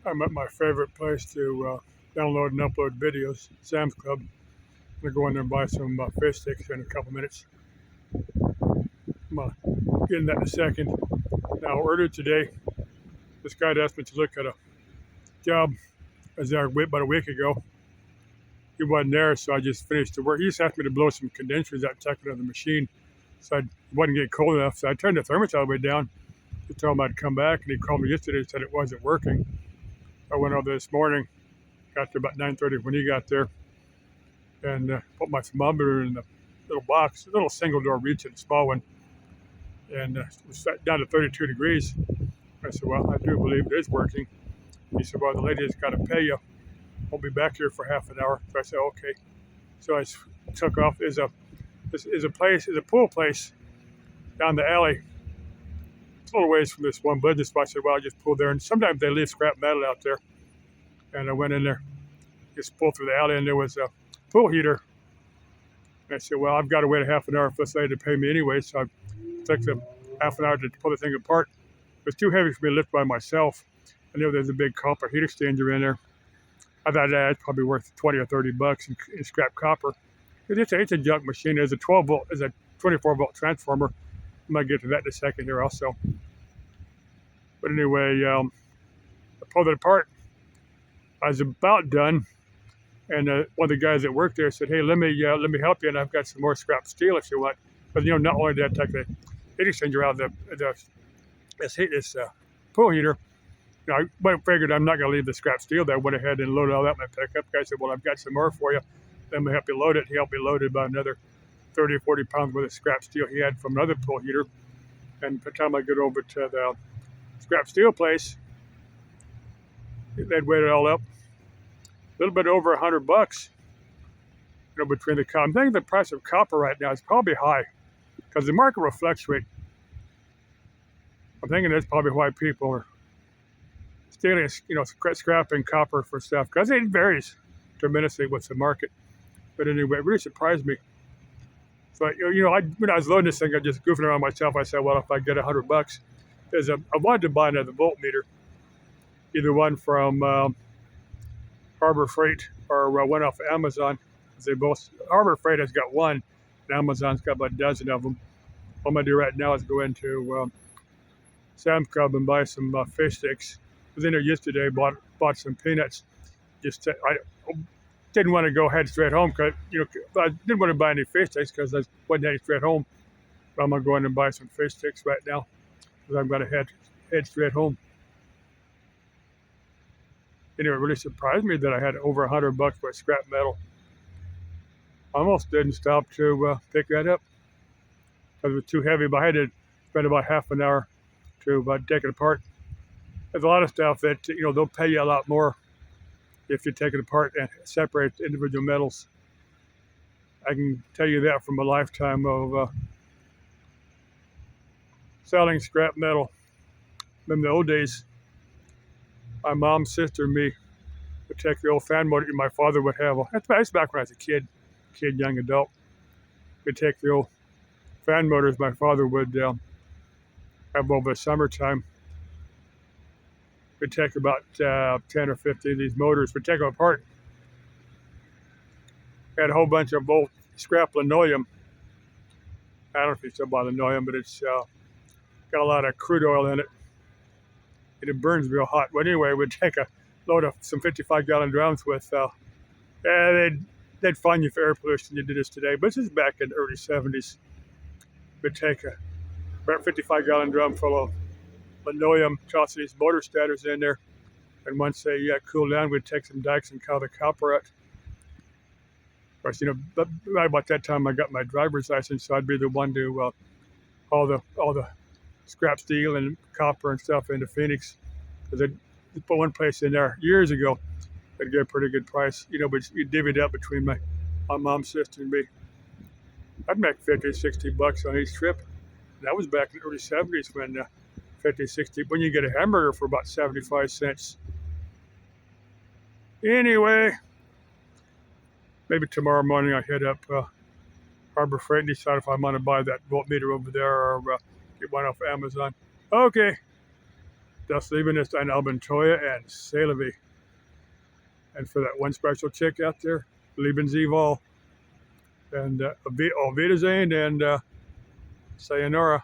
I'm at my favorite place to download and upload videos, Sam's Club. I'm gonna go in there and buy some fish sticks in a couple minutes. I'm getting that in a second. Now, earlier today, this guy asked me to look at a job. I was there about a week ago. He wasn't there, so I just finished the work. He just asked me to blow some condensers out checking on the machine. So it wasn't getting cold enough, so I turned the thermostat all the way down. He told him I'd come back, and he called me yesterday and said it wasn't working. I went over this morning, got there about 9:30 when he got there, and put my thermometer in the little box, a little single door reach, a small one, and it was set down to 32 degrees. I said, well, I do believe it is working. He said, well, the lady has got to pay you. I'll be back here for half an hour. So I said, okay. So I took off. There's a pool place down the alley. It's a little ways from this one business spot. I said, well, I just pulled there. And sometimes they leave scrap metal out there. And I went in there, just pulled through the alley, and there was a pool heater. And I said, well, I've got to wait a half an hour for this lady to pay me anyway. So I took the half an hour to pull the thing apart. It was too heavy for me to lift by myself. I knew there's a big copper heat exchanger in there. I thought that's probably worth 20 or 30 bucks in scrap copper. It's a junk machine. There's a 12 volt, there's a 24 volt transformer. I might get to that in a second here also. But anyway, I pulled it apart. I was about done, and one of the guys that worked there said, "Hey, let me help you, and I've got some more scrap steel if you want." But not only did I take the heat exchanger out of this pool heater, I figured I'm not going to leave the scrap steel there. I went ahead and loaded all that in my pickup. The guy said, well, I've got some more for you. Let me help you load it. He helped me load it about another 30 or 40 pounds worth of scrap steel he had from another pool heater. And by the time I get over to the scrap steel place, they'd weighed it all up. A little bit over $100, between the copper. I'm thinking the price of copper right now is probably high because the market will fluctuate. I'm thinking that's probably why people are stealing, scrapping copper for stuff, because it varies tremendously with the market. But anyway, it really surprised me. So, when I was loading this thing, I just goofing around myself. I said, well, if I get $100, I wanted to buy another voltmeter, either one from Harbor Freight or one off Amazon. Harbor Freight has got one, and Amazon's got about a dozen of them. What I'm gonna do right now is go into Sam's Club and buy some fish sticks. I was in there yesterday, bought some peanuts. I didn't want to go head straight home because I didn't want to buy any fish sticks because I wasn't heading straight home. But I'm gonna go in and buy some fish sticks right now because I'm gonna head straight home. It really surprised me that I had over $100 for scrap metal. I almost didn't stop to pick that up because it was too heavy. But I had to spend about half an hour to take it apart. There's a lot of stuff that they'll pay you a lot more if you take it apart and separate individual metals. I can tell you that from a lifetime of selling scrap metal. Remember the old days, my mom, sister, and me would take the old fan motor my father would have. That's back when I was a kid, young adult. We'd take the old fan motors my father would have over the summertime. We'd take about 10 or 15 of these motors. We'd take them apart. We had a whole bunch of old scrap linoleum. I don't know if you still buy linoleum, but it's got a lot of crude oil in it. And it burns real hot. But anyway, we'd take a load of some 55-gallon drums with, they'd fine you for air pollution. You do this today, but this is back in the early 70s. We'd take a 55-gallon drum full of linoleum, toss these motor stators in there, and once they cool down, we'd take some dikes and cut the copper out. Of course, but right about that time I got my driver's license, so I'd be the one to all the scrap steel and copper and stuff into Phoenix, because they put one place in there years ago. They'd get a pretty good price, but you divvy it up between my mom, sister, and me. I'd make $50, $60 on each trip. And that was back in the early 70s when 50, 60, when you get a hamburger for about 75 cents. Anyway, maybe tomorrow morning I head up Harbor Freight and decide if I want to buy that voltmeter over there or get one off Amazon. Okay. Das Leben ist ein Abenteuer, and c'est la vie. And for that one special chick out there, lieben Sie wohl. And auf Wiedersehen and sayonara.